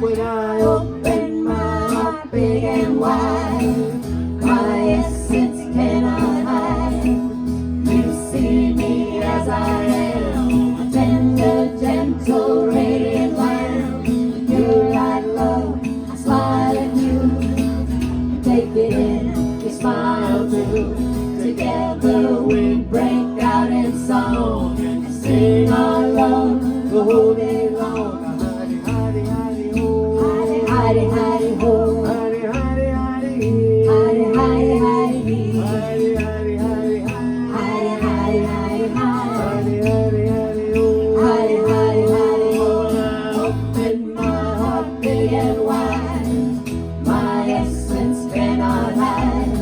when I open my heart big and wide, my essence cannot hide. You see me as I am, a tender, gentle, radiant lamb. Pure like love, I smile at you. You take it in, you smile too. Together we break out in song and sing our love the whole day long. Hidey, hidey, ho. Hidey, hidey, ho. Hidey, hidey, hidey. Hidey, hidey, hidey. Hidey, hidey, hidey. Hidey, hidey, hidey. Hidey, hidey, hidey, ho. Hidey, hidey, hidey, ho. When I open my heart big and wide, my essence cannot hide.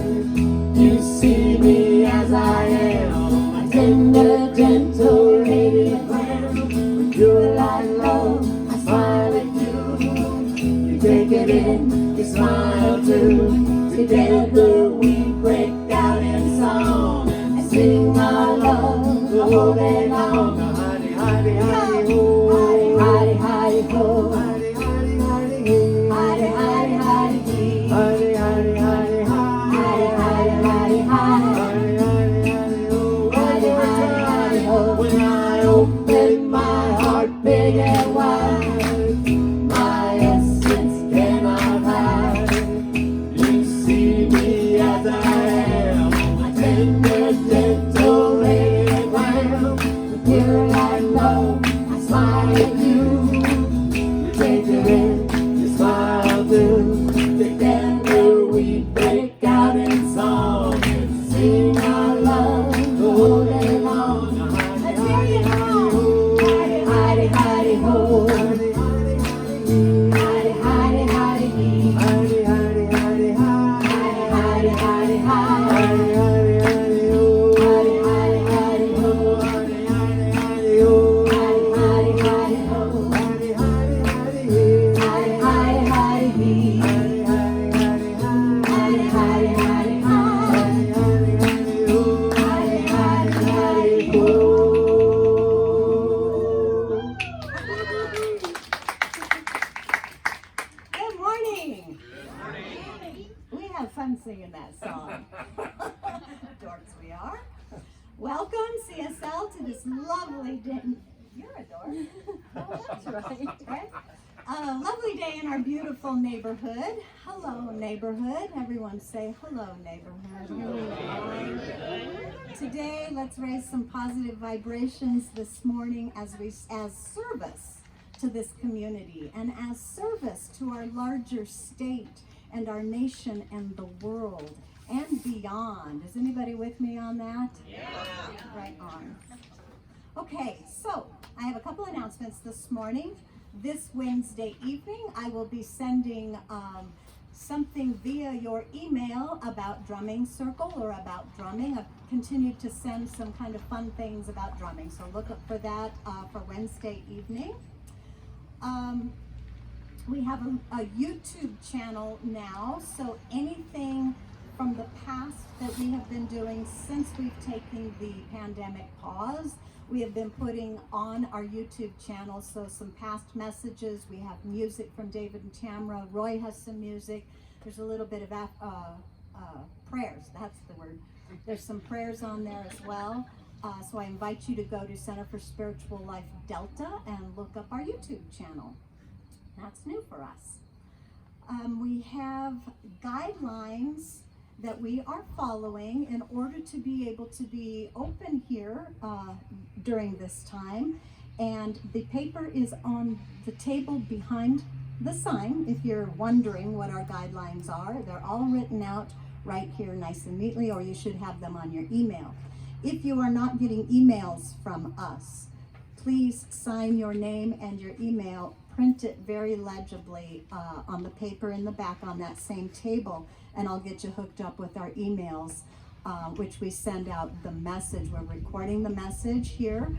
You see me as I am, a tender, gentle, radiant lamb. You're like love, I smile at you. You take it in, you smile too. Together we break out in song and sing our love the whole day long. Hidey, hidey, hidey, ho. Hidey, hidey, ho. Hidey, hidey, hidey. Hidey, hidey, hidey. Hidey, hidey, hidey. Hidey, hidey, hidey. Hidey, hidey, hidey, ho. Hidey, hidey, hidey, ho. When I open my heart big and wide, my essence cannot hide. You see me as I am, a tender, gentle, radiant lamb. Pure like love, I smile at you. You take it in, you smile too. Together we break out in song and sing our love the whole day long. Let's hear you now. Hidey, hidey, ho. Hidey, hidey, hidey. Hidey, hidey, hidey. Hidey, hidey, hidey. Hidey, hidey, hidey. Hidey, hidey, hidey, ho. Hidey, hidey, hidey, ho. Hidey, hidey, hidey, ho. Hidey, hidey, hidey, ho. Hidey, hidey, hidey. Hidey, hidey, hidey. Hidey, hidey, hidey. Hidey, hidey, hidey. Hidey, hidey, hidey, ho. Hidey, hidey, hidey, ho. Good morning. We have fun singing that song. Dorks we are. Welcome, CSL, to this lovely day. You're a dork. Oh, that's right. Right? Lovely day in our beautiful neighborhood. Hello, neighborhood. Everyone say hello, neighborhood. Here we are. Today, let's raise some positive vibrations this morning as service to this community and as service to our larger state and our nation and the world and beyond. Is anybody with me on that? Yeah. Right on. Okay, so I have a couple announcements this morning. This Wednesday evening, I will be sending something via your email about drumming circle or about drumming. I've continued to send some kind of fun things about drumming, so look up for that for Wednesday evening. We have a YouTube channel now, so anything from the past that we have been doing since we've taken the pandemic pause, we have been putting on our YouTube channel. So some past messages, we have music from David and Tamara, Roy has some music, there's a little bit of prayers, that's the word. There's some prayers on there as well. So I invite you to go to Center for Spiritual Life Delta and look up our YouTube channel. That's new for us. We have guidelines that we are following in order to be able to be open here during this time. And the paper is on the table behind the sign. If you're wondering what our guidelines are, they're all written out right here nice and neatly, or you should have them on your email. If you are not getting emails from us, please sign your name and your email, print it very legibly on the paper in the back on that same table, and I'll get you hooked up with our emails, which we send out the message. We're recording the message here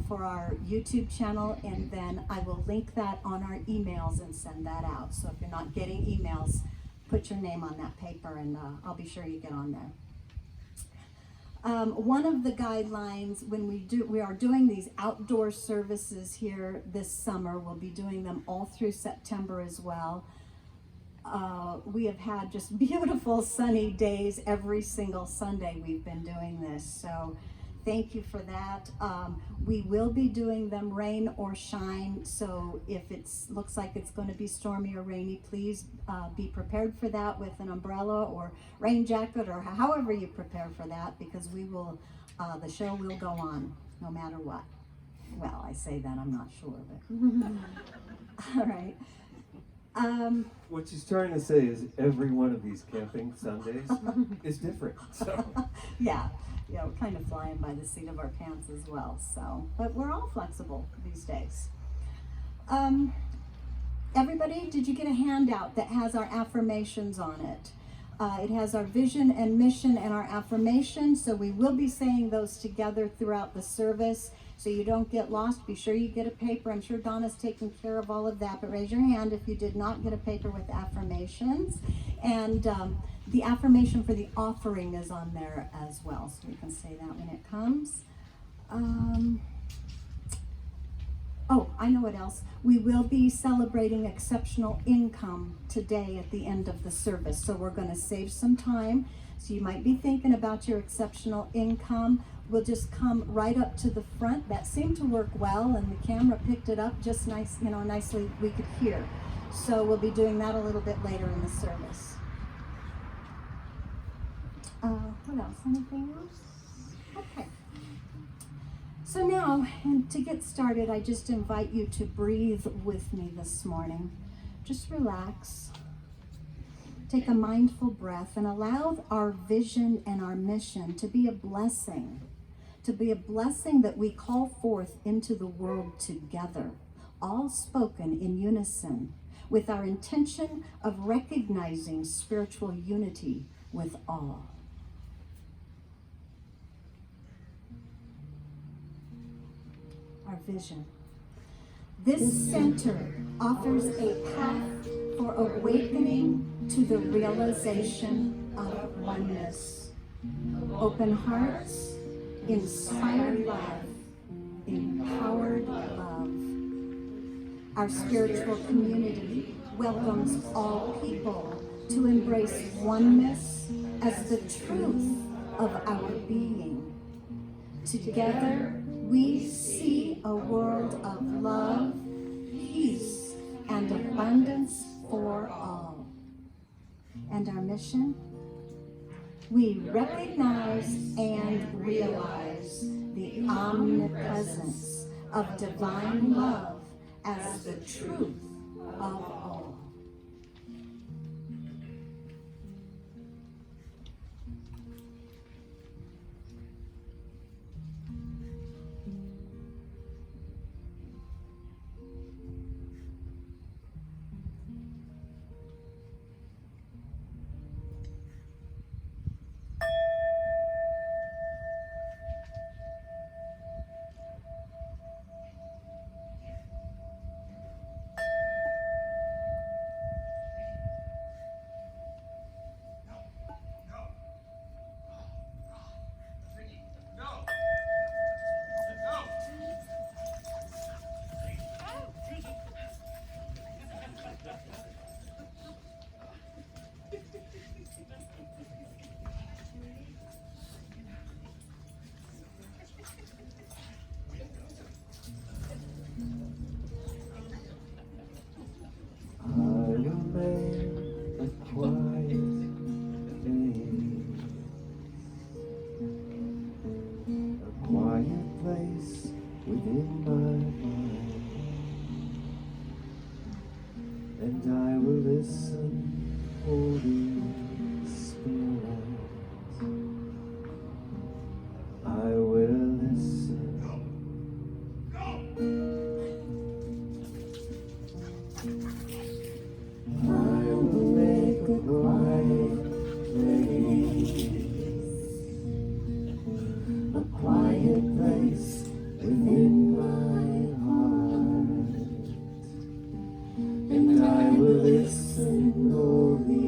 for our YouTube channel, and then I will link that on our emails and send that out. So if you're not getting emails, put your name on that paper and I'll be sure you get on there. One of the guidelines when we are doing these outdoor services here this summer, we'll be doing them all through September as well. We have had just beautiful sunny days every single Sunday we've been doing this, so thank you for that. We will be doing them rain or shine, so if it looks like it's going to be stormy or rainy, please be prepared for that with an umbrella or rain jacket or however you prepare for that, because we will, the show will go on no matter what. Well, I say that, I'm not sure of it. All right. What she's trying to say is every one of these camping Sundays is different. So Yeah, we're kind of flying by the seat of our pants as well. So, but we're all flexible these days. Everybody, did you get a handout that has our affirmations on it? It has our vision and mission and our affirmations. So we will be saying those together throughout the service. So you don't get lost. Be sure you get a paper. I'm sure Donna's taking care of all of that, but raise your hand if you did not get a paper with affirmations. And the affirmation for the offering is on there as well, so we can say that when it comes. Oh, I know what else. We will be celebrating exceptional income today at the end of the service, so we're going to save some time. So you might be thinking about your exceptional income. We'll just come right up to the front. That seemed to work well, and the camera picked it up just nice, nicely. We could hear. So we'll be doing that a little bit later in the service. What else? Anything else? Okay. So now, and to get started, I just invite you to breathe with me this morning. Just relax. Take a mindful breath and allow our vision and our mission to be a blessing that we call forth into the world together, all spoken in unison, with our intention of recognizing spiritual unity with all. Our vision. This center offers a path for awakening to the realization of oneness. Open hearts, inspired love, empowered love. Our spiritual community welcomes all people to embrace oneness as the truth of our being. Together, we see a world of love, peace, and abundance for all. And our mission? We recognize and realize the omnipresence of divine love as the truth of all.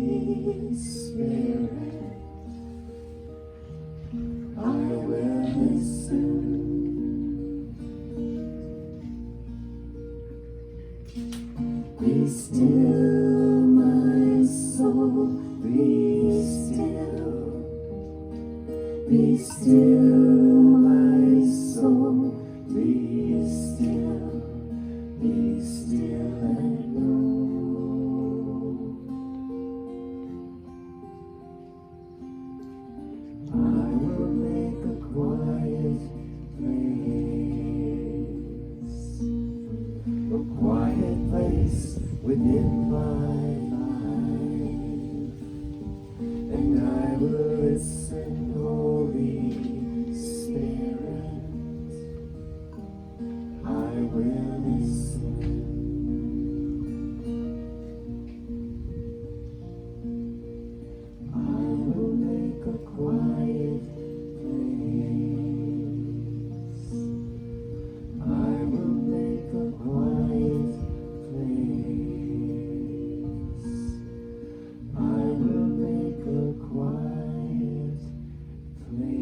Holy Spirit, I still, my soul, be still. Be still, my soul, be still. Be still and know. I will make a quiet place within my life, and I will listen, Holy Spirit, I will listen. I will make a quiet place. I will make a quiet place. I will make a quiet place.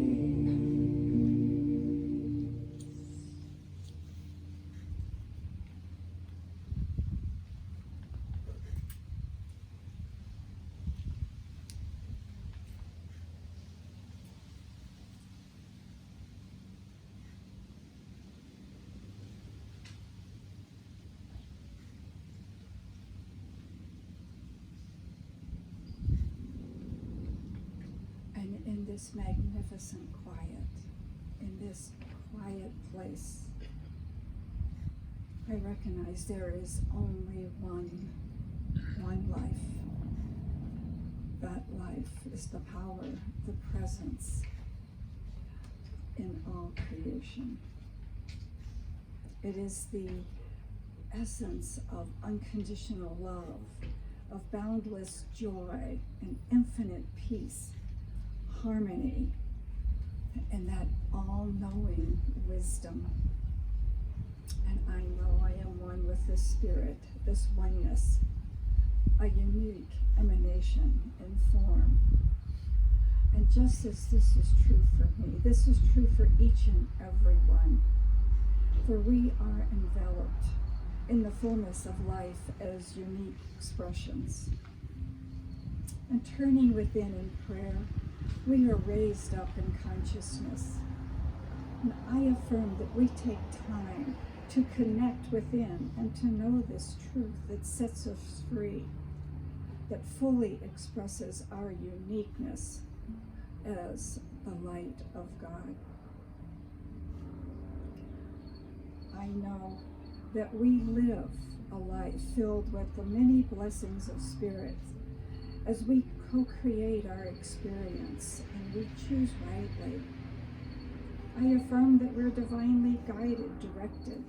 And in this magnificent quiet, in this quiet place, I recognize there is only one life. That life is the power, the presence in all creation. It is the essence of unconditional love, of boundless joy and infinite peace, harmony, and that all-knowing wisdom. And I know I am one with this spirit, this oneness, a unique emanation in form. And just as this is true for me, this is true for each and every one. For we are enveloped in the fullness of life as unique expressions. And turning within in prayer, we are raised up in consciousness. And I affirm that we take time to connect within and to know this truth that sets us free, that fully expresses our uniqueness as the light of God. I know that we live a life filled with the many blessings of Spirit as we co-create our experience and we choose rightly. I affirm that we're divinely guided, directed.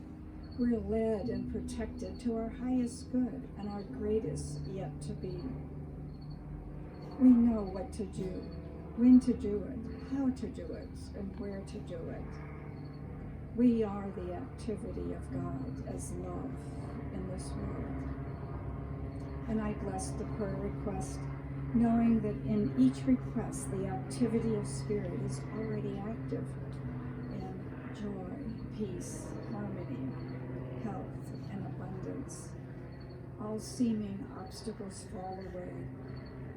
We're led and protected to our highest good and our greatest yet to be. We know what to do, when to do it, how to do it, and where to do it. We are the activity of God as love in this world. And I bless the prayer request, knowing that in each request, the activity of Spirit is already active in joy, peace, harmony, health, and abundance. All seeming obstacles fall away,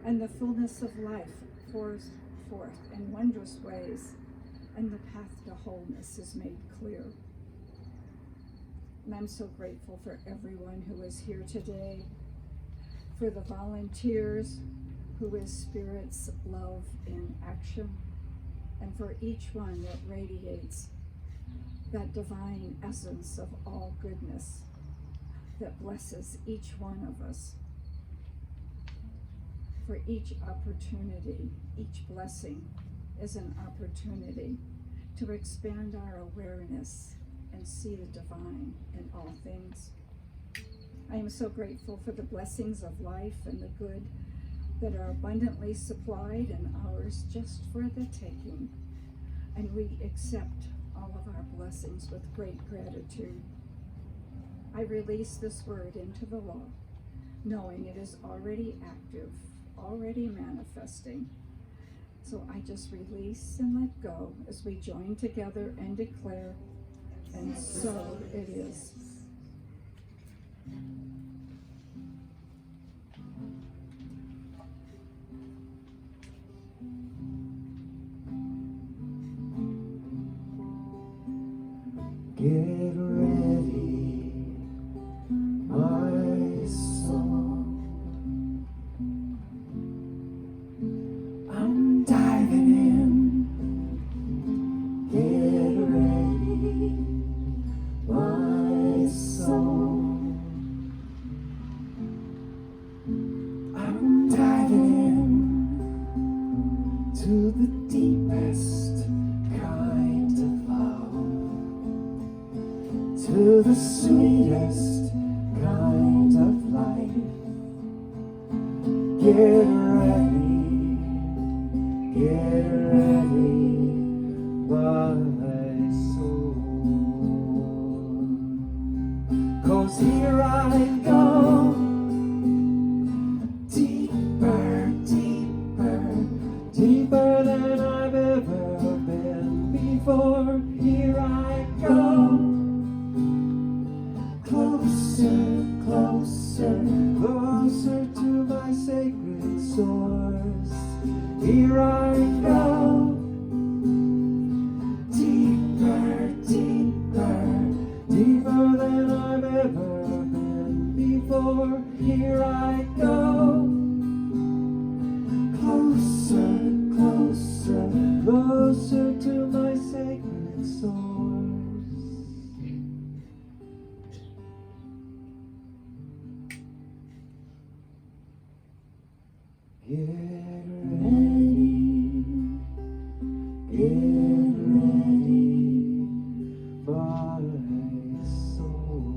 and the fullness of life pours forth in wondrous ways, and the path to wholeness is made clear. And I'm so grateful for everyone who is here today, for the volunteers who is Spirit's love in action, and for each one that radiates that divine essence of all goodness that blesses each one of us. For each opportunity, each blessing is an opportunity to expand our awareness and see the divine in all things. I am so grateful for the blessings of life and the good that are abundantly supplied and ours just for the taking. And we accept all of our blessings with great gratitude. I release this word into the law, knowing it is already active, already manifesting. So I just release and let go as we join together and declare, and so it is. Get ready, my soul. I'm diving in. Get ready, my soul. I'm diving in to the deepest kind of love, to the sweetest kind of life. Get ready, my soul. 'Cause here I go, deeper, deeper, deeper than I've ever been before. Here I go, closer, closer, closer to my sacred source. Here I go, deeper, deeper, deeper than I've ever been before. Here I go, closer, closer, closer to my sacred source. Get ready, my soul.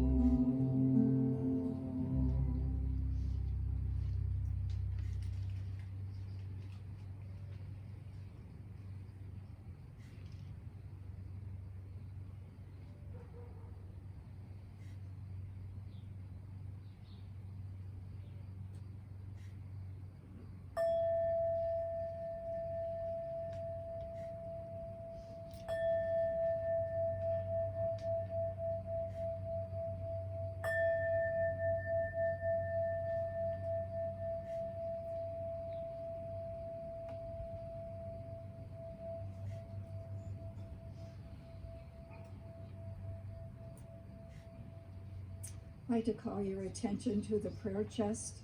I'd like to call your attention to the prayer chest.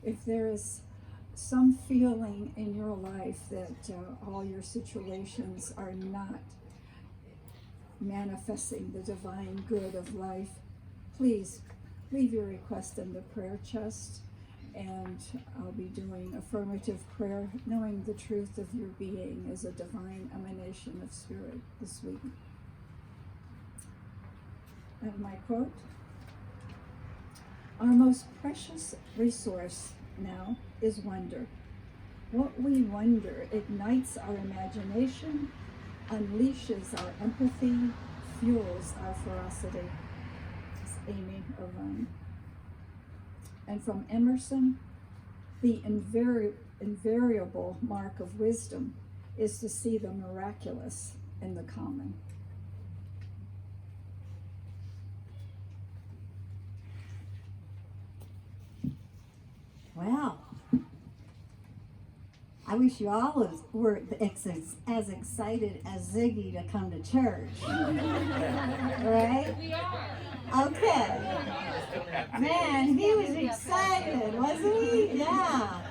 If there is some feeling in your life that all your situations are not manifesting the divine good of life, please leave your request in the prayer chest, and I'll be doing affirmative prayer, knowing the truth of your being is a divine emanation of spirit this week. And my quote: our most precious resource now is wonder. What we wonder ignites our imagination, unleashes our empathy, fuels our ferocity. It's Amy Irvine. And from Emerson, the invariable mark of wisdom is to see the miraculous in the common. Well, I wish you all were as excited as Ziggy to come to church. Right? We are. Okay. Man, he was excited, wasn't he? Yeah.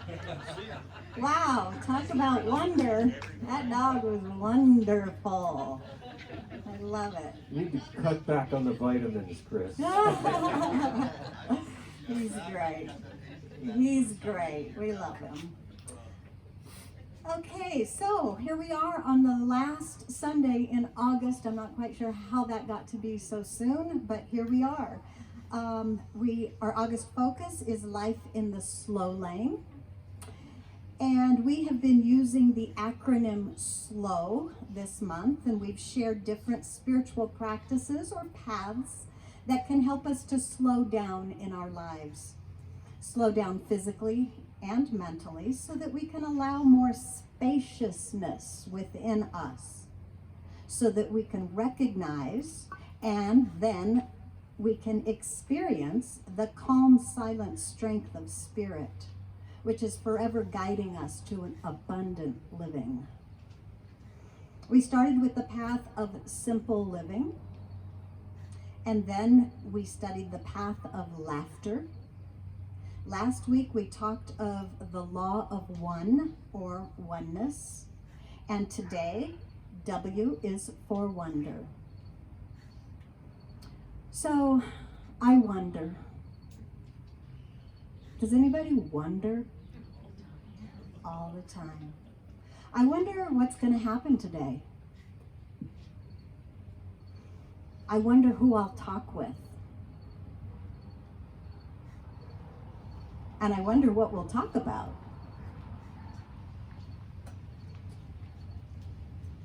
Wow, talk about wonder. That dog was wonderful. I love it. You need to cut back on the vitamins, Chris. He's great. He's great. We love him. Okay, so here we are on the last Sunday in August. I'm not quite sure how that got to be so soon, but here we are. Our August focus is life in the slow lane. And we have been using the acronym SLOW this month, and we've shared different spiritual practices or paths that can help us to slow down in our lives. Slow down physically and mentally so that we can allow more spaciousness within us, so that we can recognize and then we can experience the calm, silent strength of spirit, which is forever guiding us to an abundant living. We started with the path of simple living, And then we studied the path of laughter. Last week we talked of the law of one, or oneness. And today, W is for wonder. So, I wonder. Does anybody wonder? All the time. I wonder what's going to happen today. I wonder who I'll talk with. And I wonder what we'll talk about.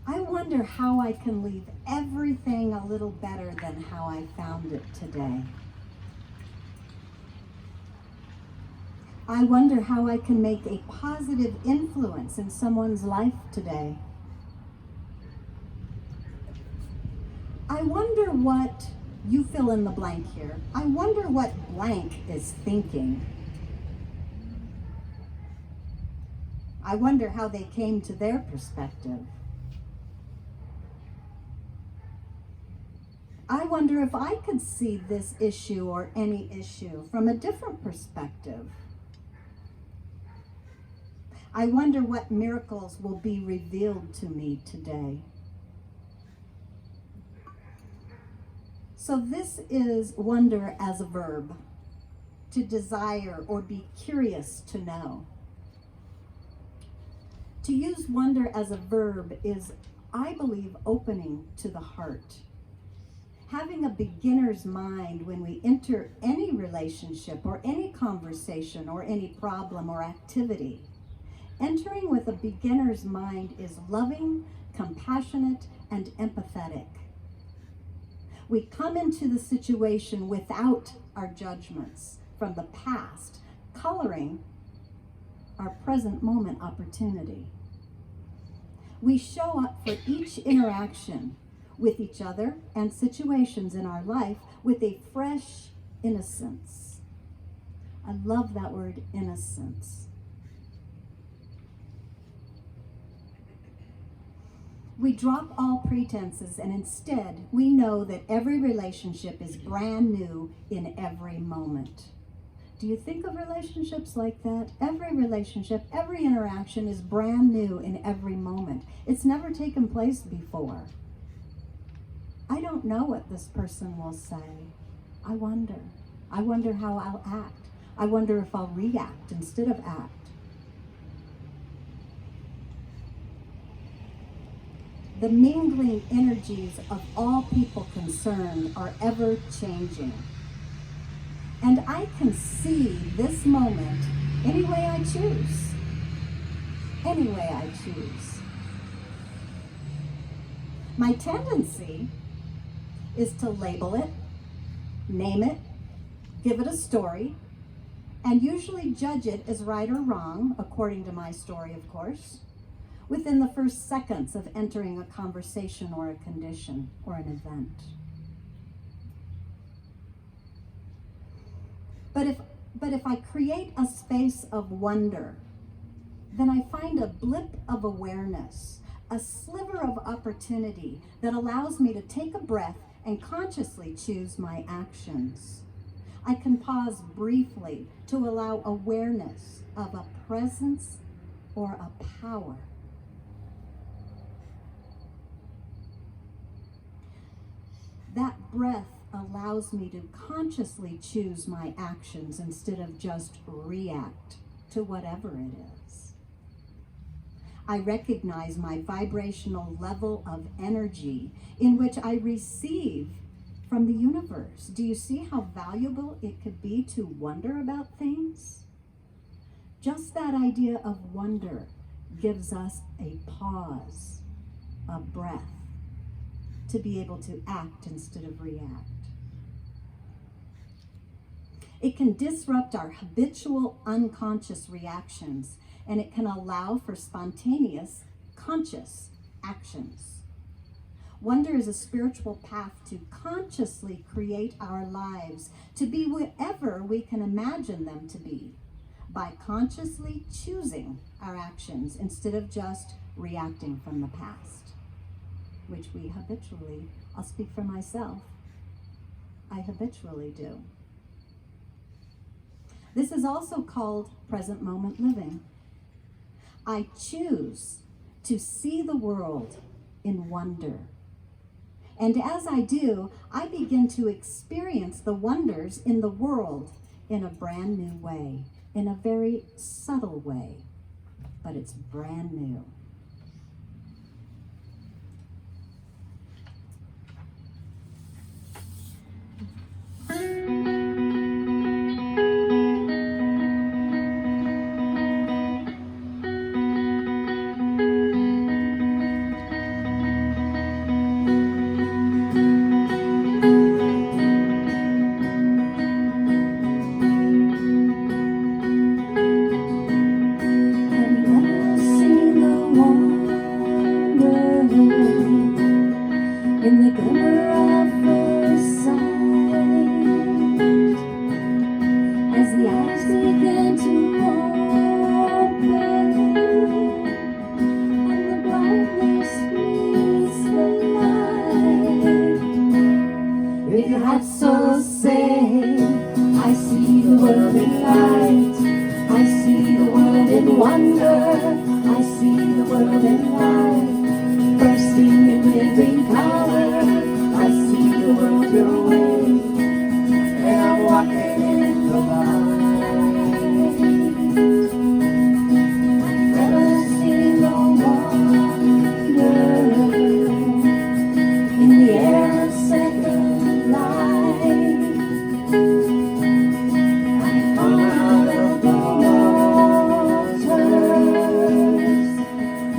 I wonder how I can leave everything a little better than how I found it today. I wonder how I can make a positive influence in someone's life today. I wonder what, you fill in the blank here, I wonder what blank is thinking. I wonder how they came to their perspective. I wonder if I could see this issue or any issue from a different perspective. I wonder what miracles will be revealed to me today. So this is wonder as a verb, to desire or be curious to know. To use wonder as a verb is, I believe, opening to the heart. Having a beginner's mind when we enter any relationship or any conversation or any problem or activity. Entering with a beginner's mind is loving, compassionate, and empathetic. We come into the situation without our judgments from the past, coloring our present moment opportunity. We show up for each interaction with each other and situations in our life with a fresh innocence. I love that word, innocence. We drop all pretenses and instead we know that every relationship is brand new in every moment. Do you think of relationships like that? Every relationship, every interaction is brand new in every moment. It's never taken place before. I don't know what this person will say. I wonder. I wonder how I'll act. I wonder if I'll react instead of act. The mingling energies of all people concerned are ever changing. And I can see this moment any way I choose. Any way I choose. My tendency is to label it, name it, give it a story, and usually judge it as right or wrong, according to my story, of course, within the first seconds of entering a conversation or a condition or an event. But if I create a space of wonder, then I find a blip of awareness, a sliver of opportunity that allows me to take a breath and consciously choose my actions. I can pause briefly to allow awareness of a presence or a power. That breath allows me to consciously choose my actions instead of just react to whatever it is. I recognize my vibrational level of energy in which I receive from the universe. Do you see how valuable it could be to wonder about things? Just that idea of wonder gives us a pause, a breath, to be able to act instead of react. It can disrupt our habitual unconscious reactions, and it can allow for spontaneous, conscious actions. Wonder is a spiritual path to consciously create our lives to be whatever we can imagine them to be, by consciously choosing our actions instead of just reacting from the past, which we habitually, I'll speak for myself, I habitually do. This is also called present moment living. I choose to see the world in wonder. And as I do, I begin to experience the wonders in the world in a brand new way, in a very subtle way, but it's brand new. In the glimmer of first sight, as the eyes begin to open, and the brightness meets the light. If your heart so say, I see the world in light, I see the world in wonder, I see the world in light, bursting in living color. I see the world your way, and I'm walking in the light. Never seen no wonder in the air of second light. I come out of the waters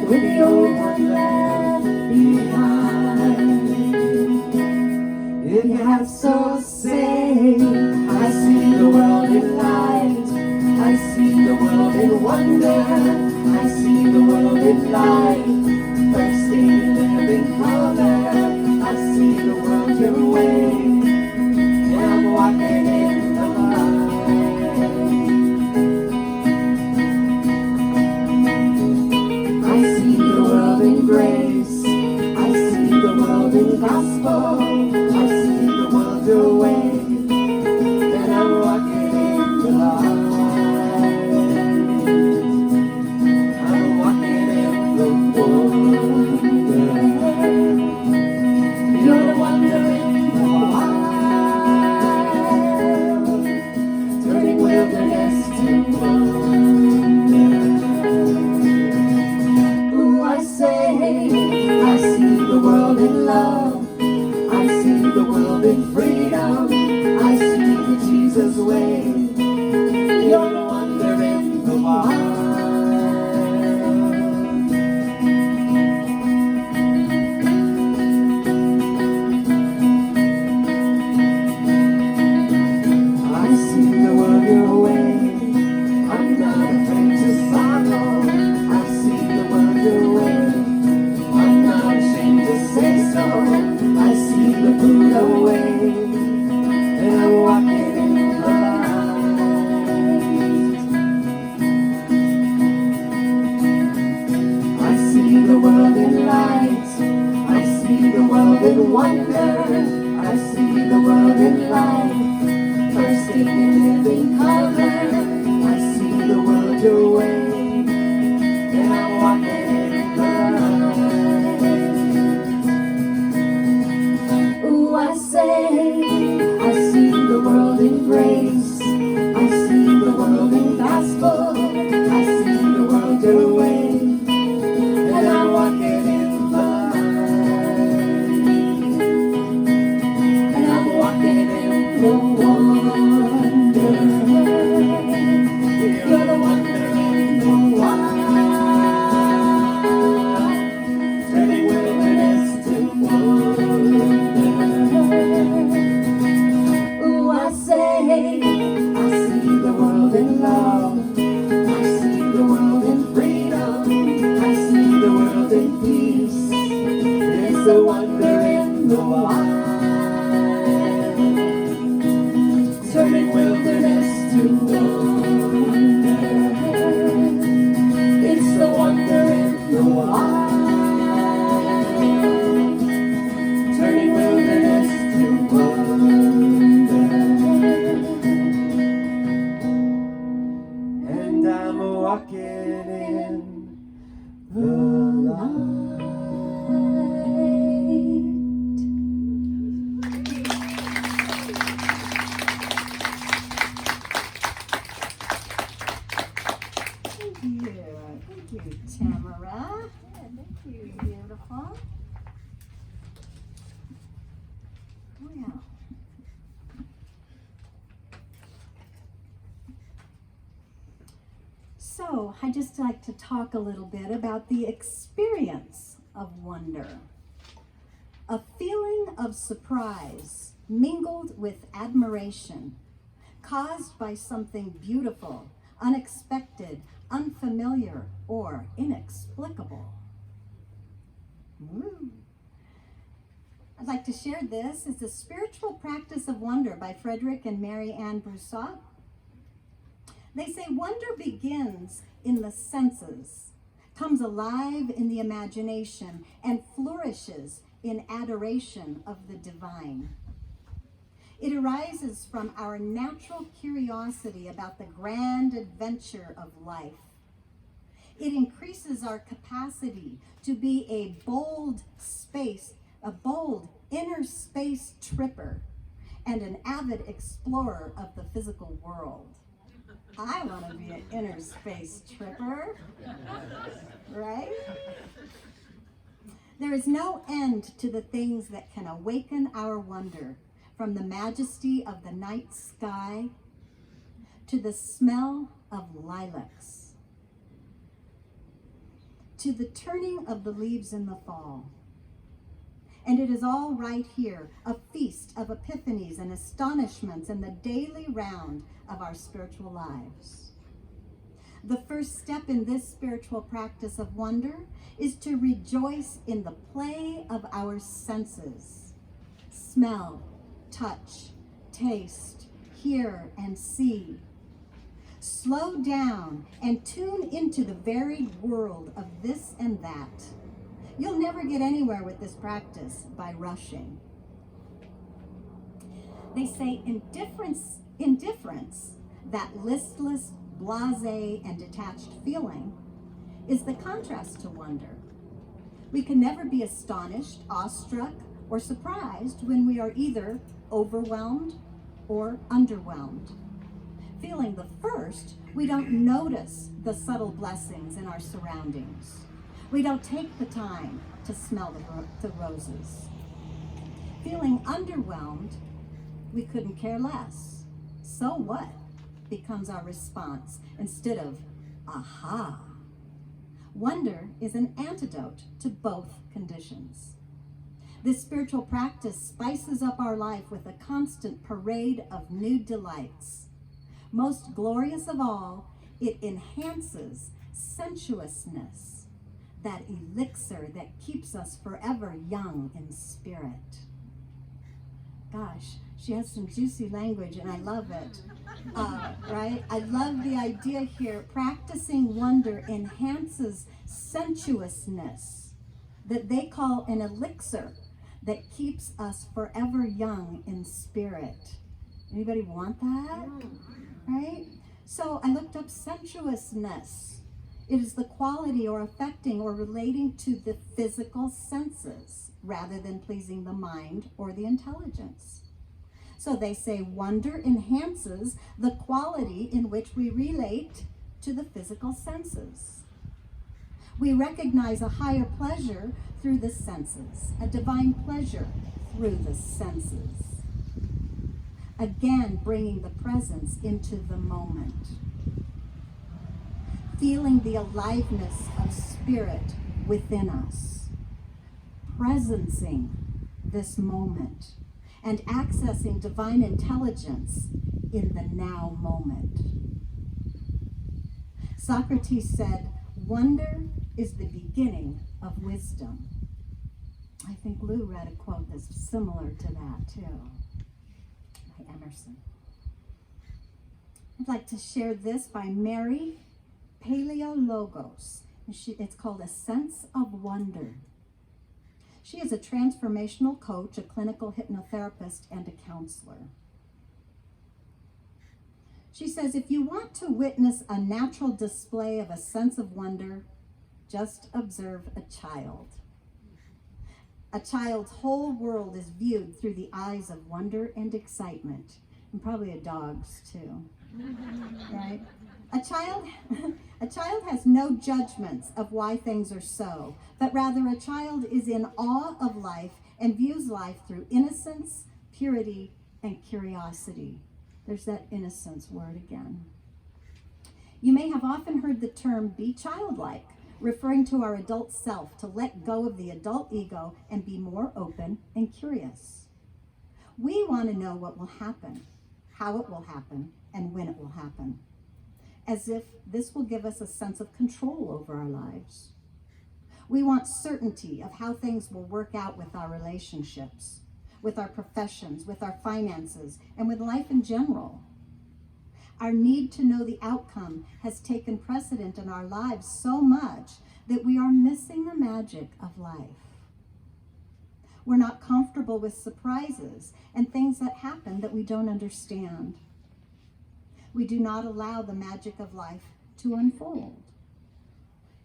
with the old one left behind. If you have so say, I see the world in light, I see the world in wonder, I see the world in light, bursting in living color. I see the world your way, and I'm walking in the light. I see the world in grace, I see the world in gospel, I see the world your way, and I'm walking in the light. I'm walking in the wonder. You're the wonder in the wild, turning wilderness to wonder. Ooh, I say, I see the world in love, I see the world in freedom, I see the Jesus way. You're the wonder in the wild. I see the world your way, I'm not afraid to follow. I see the world your way, I'm not ashamed to say so. I see the Buddha way, and I'm walking in the light. I see the world in light, I see the world in wonder, I see the world in light, bursting in living color. I see the world your way, and I'm walking in the light. Ooh, I say, I see the world in grace, I see the world in gospel, I see the world your way, and I'm walking in the light. And I'm walking in the wonder. You're the wonder in the wild, turning wilderness to wonder. Ooh, I say, I see the world in love, I see the world in freedom, I see the world in peace. It's a wonder in the wild, turning wilderness to wonder. It's the wonder in the wild, turning wilderness to wonder. So I just like to talk a little bit about the experience of wonder. A feeling of surprise mingled with admiration, caused by something beautiful, unexpected, unfamiliar, or inexplicable. I'd like to share this. It's a spiritual practice of wonder by Frederick and Mary Ann Broussard. They say wonder begins in the senses, comes alive in the imagination, and flourishes in adoration of the divine. It arises from our natural curiosity about the grand adventure of life. It increases our capacity to be a bold inner space tripper and an avid explorer of the physical world. I want to be an inner space tripper, right? There is no end to the things that can awaken our wonder, from the majesty of the night sky to the smell of lilacs, to the turning of the leaves in the fall. And it is all right here, a feast of epiphanies and astonishments in the daily round of our spiritual lives. The first step in this spiritual practice of wonder is to rejoice in the play of our senses. Smell, touch, taste, hear, and see. Slow down and tune into the varied world of this and that. You'll never get anywhere with this practice by rushing. They say indifference, that listless, blasé, and detached feeling, is the contrast to wonder. We can never be astonished, awestruck, or surprised when we are either overwhelmed or underwhelmed. Feeling the first, we don't notice the subtle blessings in our surroundings. We don't take the time to smell the roses. Feeling underwhelmed, we couldn't care less. So what becomes our response instead of, aha. Wonder is an antidote to both conditions. This spiritual practice spices up our life with a constant parade of new delights. Most glorious of all, it enhances sensuousness, that elixir that keeps us forever young in spirit. Gosh, she has some juicy language and I love it, right? I love the idea here. Practicing wonder enhances sensuousness that they call an elixir that keeps us forever young in spirit. Anybody want that? Right? So I looked up sensuousness. It is the quality or affecting or relating to the physical senses rather than pleasing the mind or the intelligence. So they say wonder enhances the quality in which we relate to the physical senses. We recognize a higher pleasure through the senses, a divine pleasure through the senses. Again, bringing the presence into the moment. Feeling the aliveness of spirit within us. Presencing this moment and accessing divine intelligence in the now moment. Socrates said, wonder is the beginning of wisdom. I think Lou read a quote that's similar to that too, by Emerson. I'd like to share this by Mary Paleologos. It's called A Sense of Wonder. She is a transformational coach, a clinical hypnotherapist, and a counselor. She says, if you want to witness a natural display of a sense of wonder, just observe a child. A child's whole world is viewed through the eyes of wonder and excitement, and probably a dog's too, right? A child has no judgments of why things are so, but rather a child is in awe of life and views life through innocence, purity, and curiosity. There's that innocence word again. You may have often heard the term be childlike, referring to our adult self to let go of the adult ego and be more open and curious. We want to know what will happen, how it will happen, and when it will happen, as if this will give us a sense of control over our lives. We want certainty of how things will work out with our relationships, with our professions, with our finances, and with life in general. Our need to know the outcome has taken precedent in our lives so much that we are missing the magic of life. We're not comfortable with surprises and things that happen that we don't understand. We do not allow the magic of life to unfold.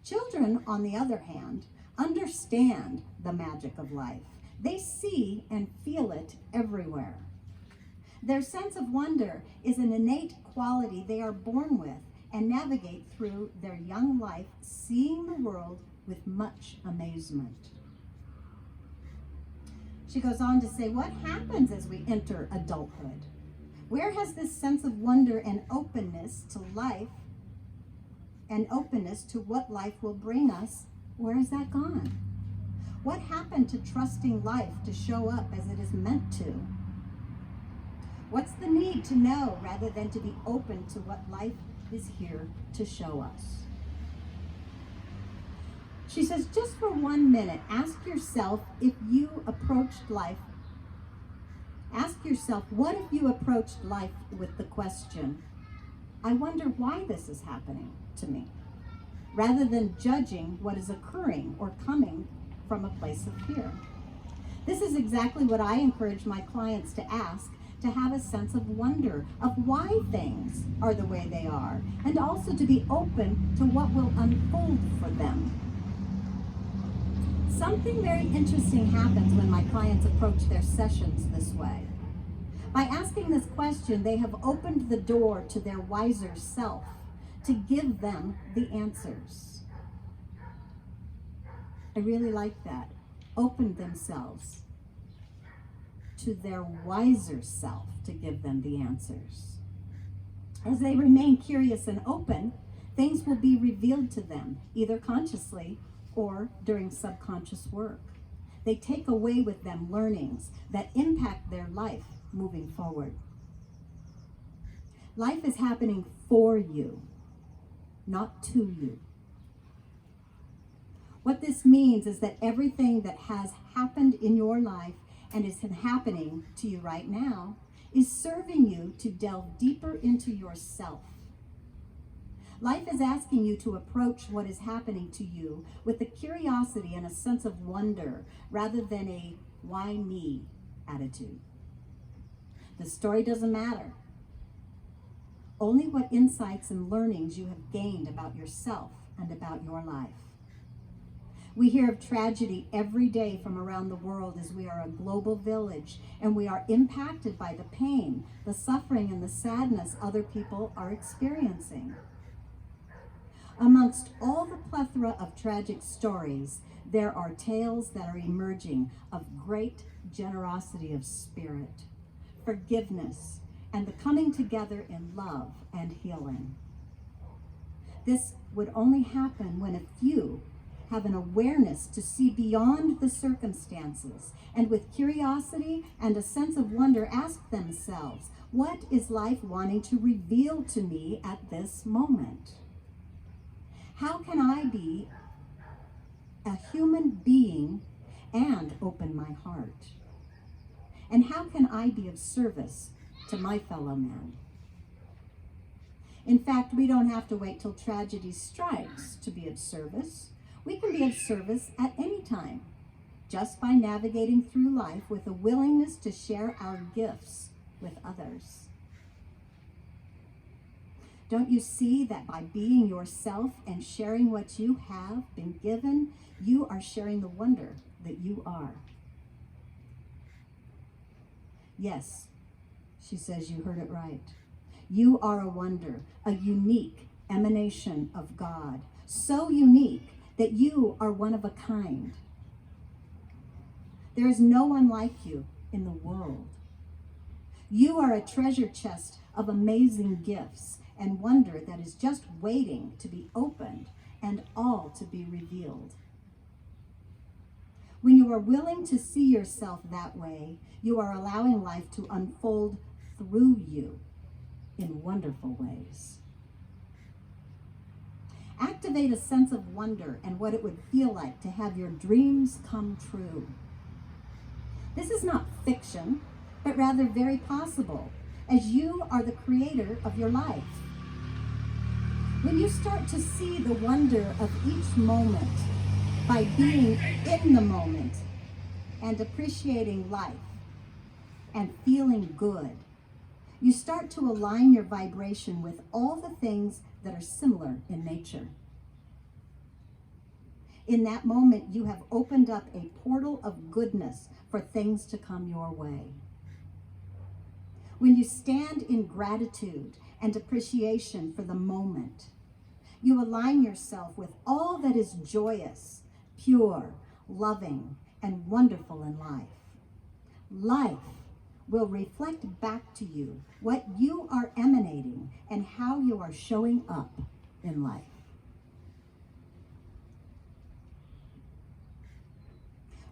Children, on the other hand, understand the magic of life. They see and feel it everywhere. Their sense of wonder is an innate quality they are born with and navigate through their young life, seeing the world with much amazement. She goes on to say, what happens as we enter adulthood? Where has this sense of wonder and openness to life and openness to what life will bring us, where has that gone? What happened to trusting life to show up as it is meant to? What's the need to know rather than to be open to what life is here to show us? She says, just for 1 minute, ask yourself if you approached life. Ask yourself, what if you approached life with the question, I wonder why this is happening to me, rather than judging what is occurring or coming from a place of fear. This is exactly what I encourage my clients to ask, to have a sense of wonder of why things are the way they are, and also to be open to what will unfold for them. Something very interesting happens when my clients approach their sessions this way. By asking this question, they have opened the door to their wiser self to give them the answers. I really like that. Open themselves to their wiser self to give them the answers. As they remain curious and open, things will be revealed to them, either consciously or during subconscious work. They take away with them learnings that impact their life moving forward. Life is happening for you, not to you. What this means is that everything that has happened in your life and is happening to you right now is serving you to delve deeper into yourself. Life is asking you to approach what is happening to you with a curiosity and a sense of wonder rather than a why me attitude. The story doesn't matter. Only what insights and learnings you have gained about yourself and about your life. We hear of tragedy every day from around the world as we are a global village, and we are impacted by the pain, the suffering, and the sadness other people are experiencing. Amongst all the plethora of tragic stories, there are tales that are emerging of great generosity of spirit, forgiveness, and the coming together in love and healing. This would only happen when a few have an awareness to see beyond the circumstances, and with curiosity and a sense of wonder ask themselves, what is life wanting to reveal to me at this moment? How can I be a human being and open my heart? And how can I be of service to my fellow man? In fact, we don't have to wait till tragedy strikes to be of service. We can be of service at any time, just by navigating through life with a willingness to share our gifts with others. Don't you see that by being yourself and sharing what you have been given, you are sharing the wonder that you are? Yes, she says, you heard it right. You are a wonder, a unique emanation of God, so unique that you are one of a kind. There is no one like you in the world. You are a treasure chest of amazing gifts, and wonder that is just waiting to be opened and all to be revealed. When you are willing to see yourself that way, you are allowing life to unfold through you in wonderful ways. Activate a sense of wonder and what it would feel like to have your dreams come true. This is not fiction, but rather very possible, as you are the creator of your life. When you start to see the wonder of each moment by being in the moment and appreciating life and feeling good, you start to align your vibration with all the things that are similar in nature. In that moment, you have opened up a portal of goodness for things to come your way. When you stand in gratitude and appreciation for the moment, you align yourself with all that is joyous, pure, loving, and wonderful in life. Life will reflect back to you what you are emanating and how you are showing up in life.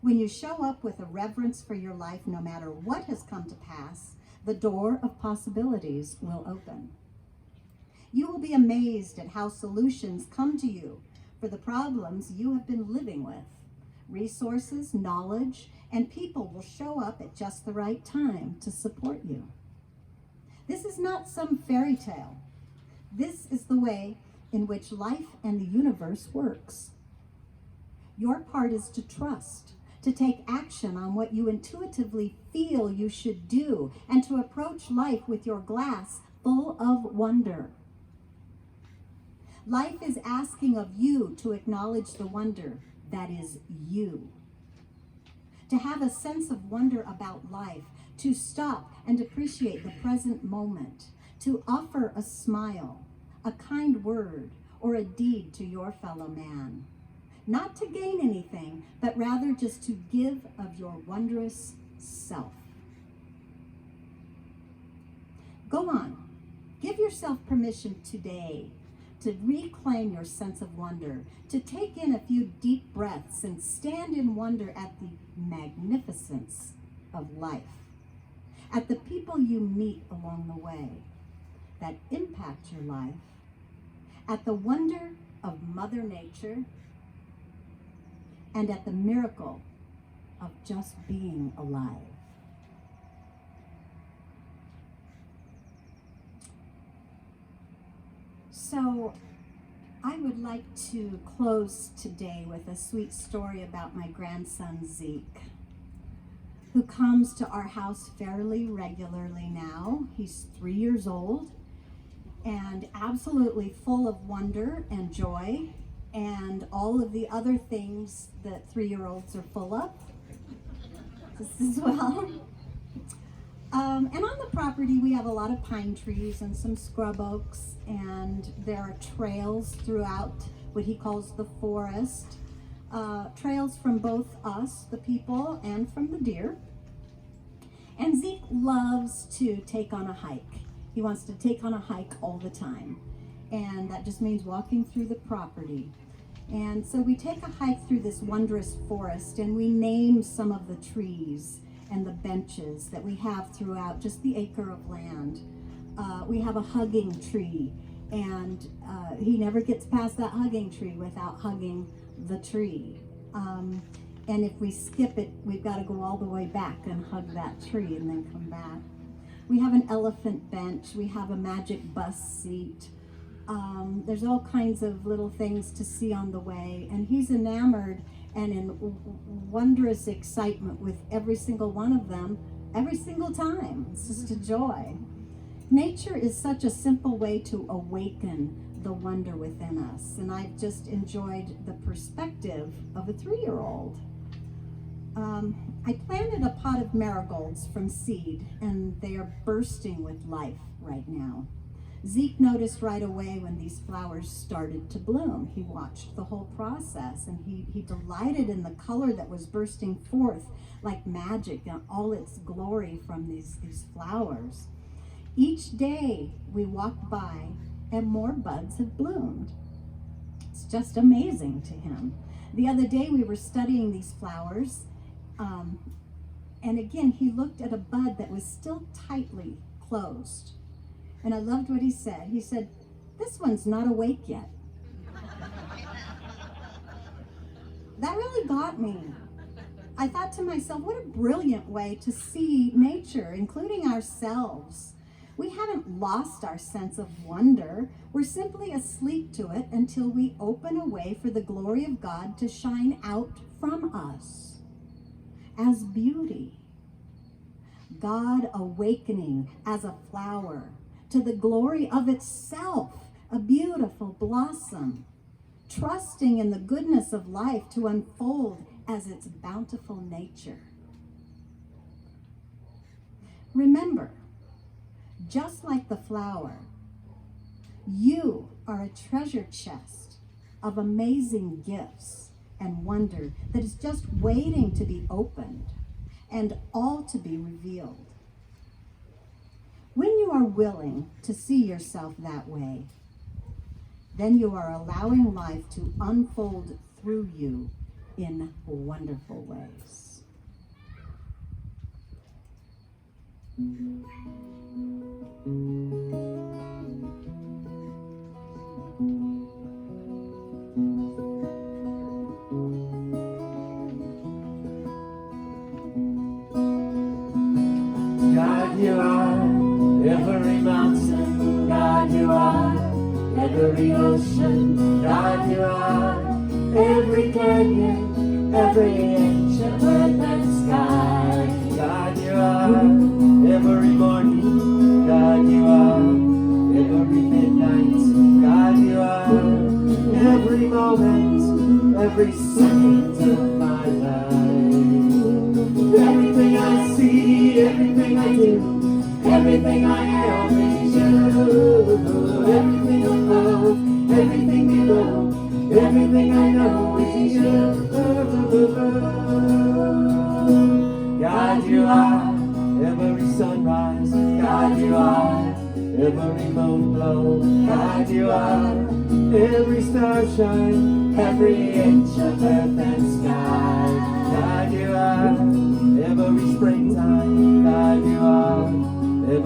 When you show up with a reverence for your life, no matter what has come to pass, the door of possibilities will open. You will be amazed at how solutions come to you for the problems you have been living with. Resources, knowledge, and people will show up at just the right time to support you. This is not some fairy tale. This is the way in which life and the universe works. Your part is to trust, to take action on what you intuitively feel you should do, and to approach life with your glass full of wonder. Life is asking of you to acknowledge the wonder that is you. To have a sense of wonder about life, to stop and appreciate the present moment, to offer a smile, a kind word, or a deed to your fellow man. Not to gain anything, but rather just to give of your wondrous self. Go on. Give yourself permission today to reclaim your sense of wonder, to take in a few deep breaths and stand in wonder at the magnificence of life, at the people you meet along the way that impact your life, at the wonder of Mother Nature, and at the miracle of just being alive. So I would like to close today with a sweet story about my grandson Zeke, who comes to our house fairly regularly now. He's 3 years old and absolutely full of wonder and joy and all of the other things that 3-year-olds are full of. This as well. And on the property, we have a lot of pine trees and some scrub oaks, and there are trails throughout what he calls the forest. Trails from both us, the people, and from the deer. And Zeke loves to take on a hike. He wants to take on a hike all the time. And that just means walking through the property. And so we take a hike through this wondrous forest, and we name some of the trees and the benches that we have throughout just the acre of land. We have a hugging tree, and he never gets past that hugging tree without hugging the tree. And if we skip it, we've got to go all the way back and hug that tree and then come back. We have an elephant bench. We have a magic bus seat. There's all kinds of little things to see on the way, and he's enamored and in wondrous excitement with every single one of them, every single time. It's just a joy. Nature is such a simple way to awaken the wonder within us, and I've just enjoyed the perspective of a 3-year-old. I planted a pot of marigolds from seed, and they are bursting with life right now. Zeke noticed right away when these flowers started to bloom. He watched the whole process, and he delighted in the color that was bursting forth like magic and all its glory from these flowers. Each day we walked by and more buds have bloomed. It's just amazing to him. The other day we were studying these flowers, and again he looked at a bud that was still tightly closed. And I loved what he said. He said, "This one's not awake yet." That really got me. I thought to myself, what a brilliant way to see nature, including ourselves. We haven't lost our sense of wonder. We're simply asleep to it until we open a way for the glory of God to shine out from us as beauty. God awakening as a flower to the glory of itself, a beautiful blossom, trusting in the goodness of life to unfold as its bountiful nature. Remember, just like the flower, you are a treasure chest of amazing gifts and wonder that is just waiting to be opened and all to be revealed. When you are willing to see yourself that way, then you are allowing life to unfold through you in wonderful ways. God, you are every mountain. God, you are every ocean. God, you are every canyon, every inch of earth and sky. God, you are every morning. God, you are every midnight. God, you are every moment, every second of my life. Everything I see, everything I do, everything I am is you. Everything above, everything below, everything I know is you. God, you are every sunrise. God, you are every moon glow. God, you are every starshine, every inch of earth and sky. God, you are every springtime. God, you are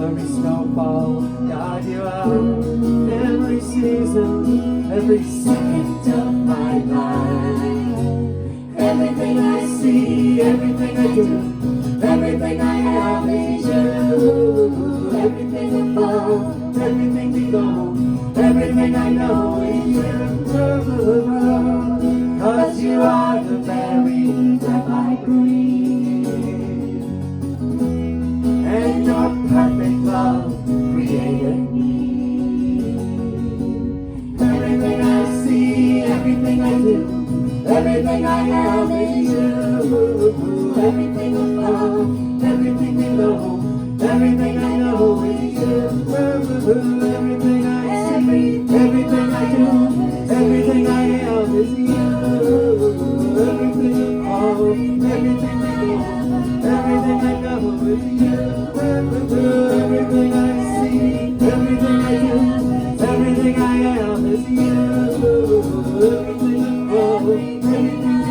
every snowfall. God, you are every season, every second of my life. Everything I see, everything I do, everything I have is you. Everything above, everything below, everything I know is you. 'Cause you are the very breath I breathe, and your perfect love created me. Everything I see, everything I do, everything I have is you. Everything above, everything below, everything I know is you. Everything I see, everything I do, everything I have is you. Everything above, everything below, everything I know is you. Everything I see, everything I do, everything I am is you. Everything above, everything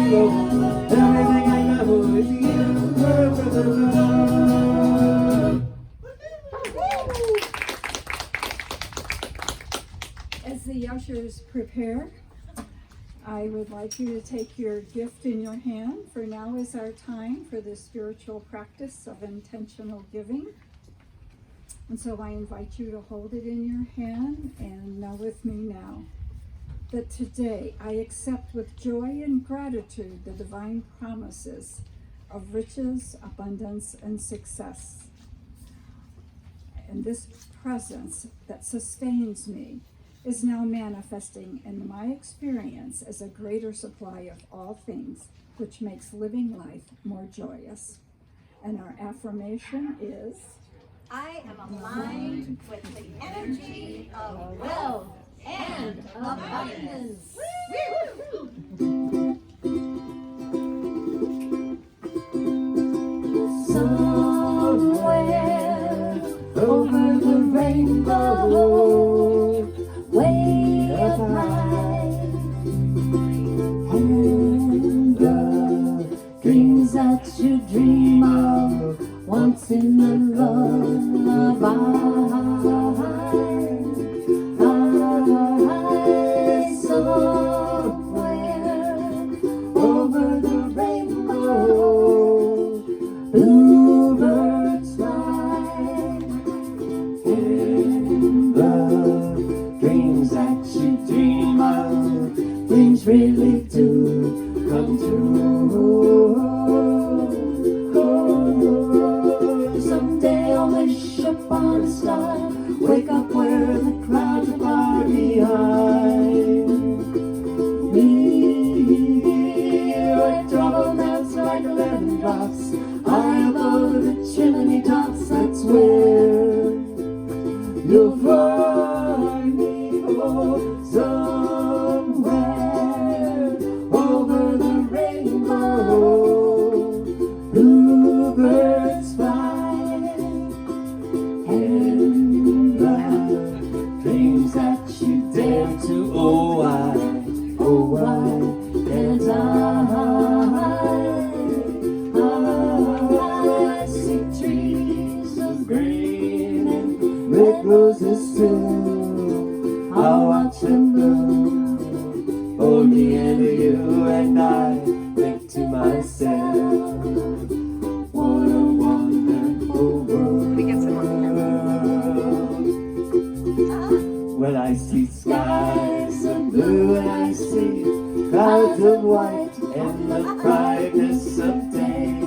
below, everything I know is you. As the ushers prepare, I would like you to take your gift in your hand, for now is our time for the spiritual practice of intentional giving. And so I invite you to hold it in your hand and know with me now that today I accept with joy and gratitude the divine promises of riches, abundance, and success. And this presence that sustains me is now manifesting in my experience as a greater supply of all things, which makes living life more joyous. And our affirmation is, I am aligned with the energy of wealth and abundance. Somewhere over the rainbow, lullaby. Somewhere over the rainbow, bluebirds fly, and the dreams that you dream of, dreams really do come true. Someday I'll wish upon a star, wake up where the clouds are far behind me, where trouble melts like lemon drops, high above the chimney tops. That's where you'll find me, oh, somewhere over the rainbow, bluebirds fly, and the dreams that you dare to, oh why can't I see trees of green and red roses too, I'll watch them bloom for me and you, and I think to myself, what a wonderful world. We get some more. When I see skies of blue and I see clouds of white and the brightness of day,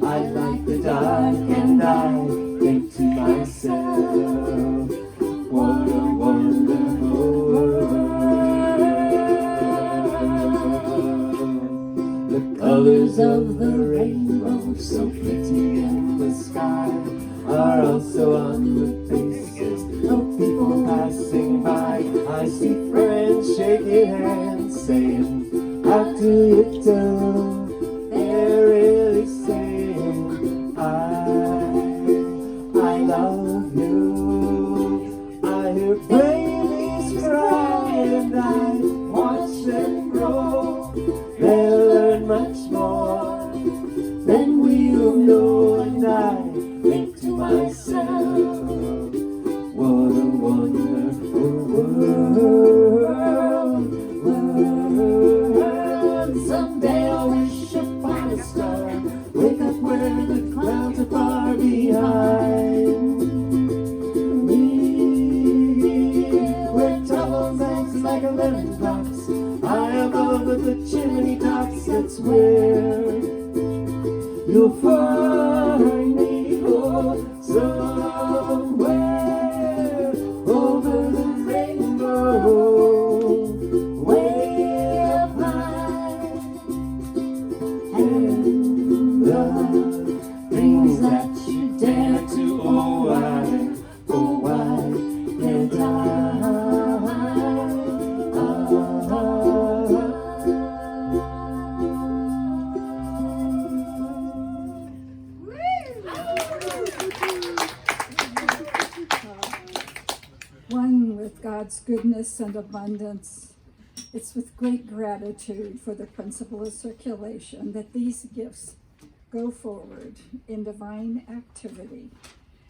I like the dark and I think to myself, what a wonderful world. The colors of the rainbow, so pretty in the sky, are also on the faces of people passing by. I see friends shaking hands, saying, how do you do? They're really saying, I love you. I hear babies cry and I watch them grow. They'll learn much more than we'll know, and I think to myself, what a wonderful world. Someday I'll wish upon a star, wake up where the clouds are far behind me, where trouble melts like a lemon drops, high above the chimney tops. That's where you'll find me, oh, somewhere over the rainbow, way up high, and the things that you dare to, oh why can't I? One with God's goodness and abundance. It's with great gratitude for the principle of circulation that these gifts go forward in divine activity,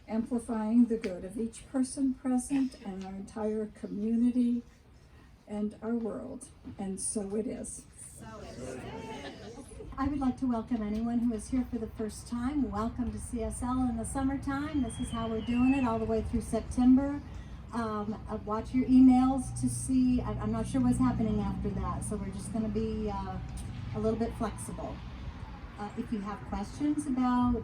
amplifying the good of each person present and our entire community and our world. And so it is. I would like to welcome anyone who is here for the first time. Welcome to CSL in the summertime. This is how we're doing it all the way through September. Watch your emails to see. I'm not sure what's happening after that, so we're just going to be a little bit flexible. If you have questions about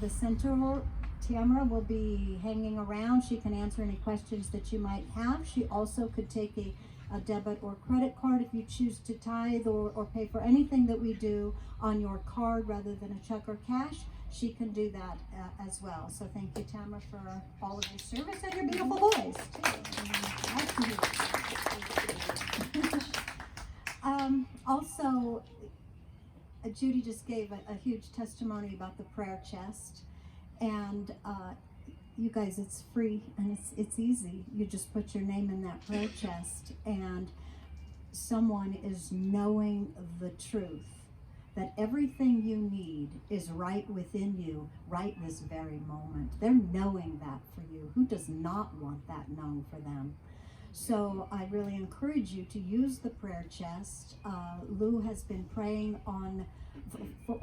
the center, Tamara will be hanging around. She can answer any questions that you might have. She also could take a debit or credit card if you choose to tithe or pay for anything that we do on your card rather than a check or cash. She can do that as well. So thank you, Tamara, for all of your service and your beautiful voice, too. Also, Judy just gave a huge testimony about the prayer chest. And you guys, it's free and it's easy. You just put your name in that prayer chest and someone is knowing the truth that everything you need is right within you right this very moment. They're knowing that for you. Who does not want that known for them? So I really encourage you to use the prayer chest. Lou has been praying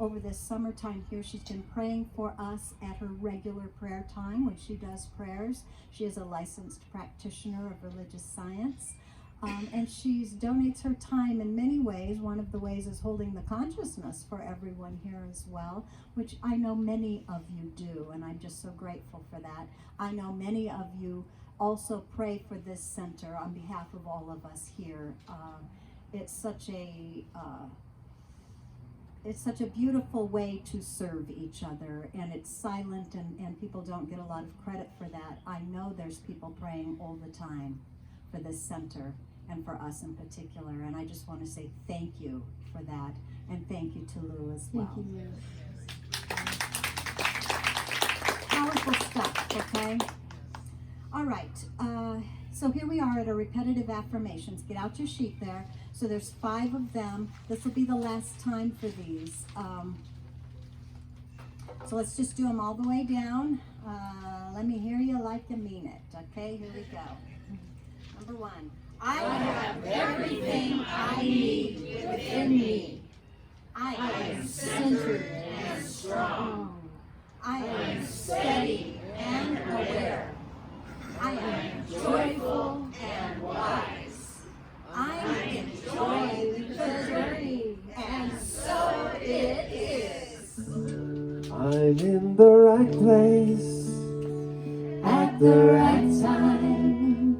over this summertime here. She's been praying for us at her regular prayer time when she does prayers. She is a licensed practitioner of religious science. And she donates her time in many ways. One of the ways is holding the consciousness for everyone here as well, which I know many of you do, and I'm just so grateful for that. I know many of you also pray for this center on behalf of all of us here. It's such a beautiful way to serve each other, and it's silent, and people don't get a lot of credit for that. I know there's people praying all the time for this center and for us in particular, and I just want to say thank you for that, and thank you to Lou as well. Thank you, Lou. Powerful stuff, okay? All right, so here we are at our repetitive affirmations. Get out your sheet there. So there's 5 of them. This will be the last time for these. So let's just do them all the way down. Let me hear you like you mean it. Okay, here we go. Number 1. I have everything I need within me. I am centered and strong. I am steady and aware. I am joyful and wise. I enjoy the journey, and so it is. I'm in the right place At the right time,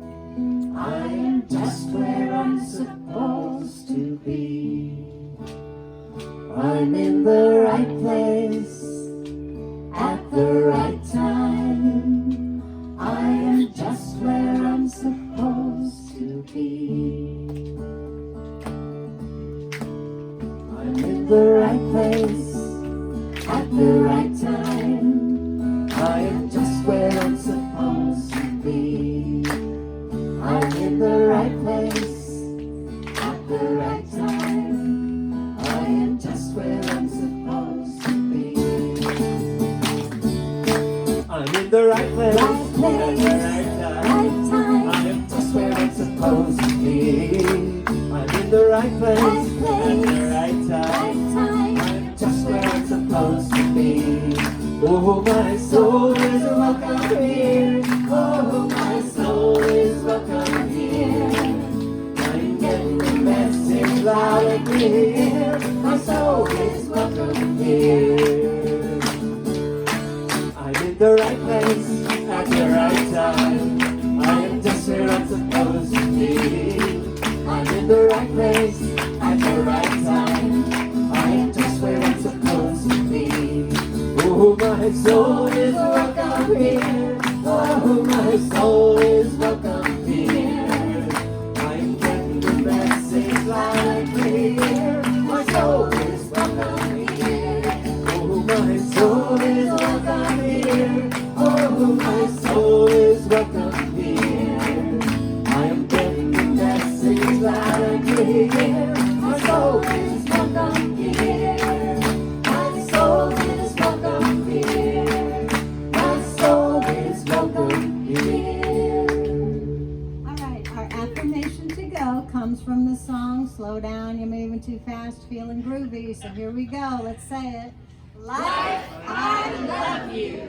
I am just where I'm supposed to be. I'm in the right place at the right time. I am just where I'm supposed to be. I'm in the right place at the right time. I am just where I'm supposed to be. I'm in the right place at the right time. I am just where I'm supposed to be. I'm in the right place, Right place, at the right time. right time. I am just where I'm supposed to be. I'm in the right place, Right place, at the right time. right time. I'm just where I'm supposed to be. Oh, my soul is welcome here. Oh, my soul is welcome here. I'm getting the message loud and clear. My soul is welcome here. I'm in the right place at the right time. I am just where I'm supposed to be. I'm in the right place at the right time. I am just where I'm supposed to be. Oh, my soul is welcome here. Oh, my soul is welcome here. I'm getting the message loud and clear. My soul is welcome here. Oh, my soul is welcome here. Oh, my soul is welcome here. I am getting the message loud and clear. My soul is welcome here. My soul is welcome here. My soul is welcome here. All right, our affirmation to go comes from the song Slow Down, You're Moving Too Fast, Feeling Groovy. So here we go, let's say it. Life, I love you.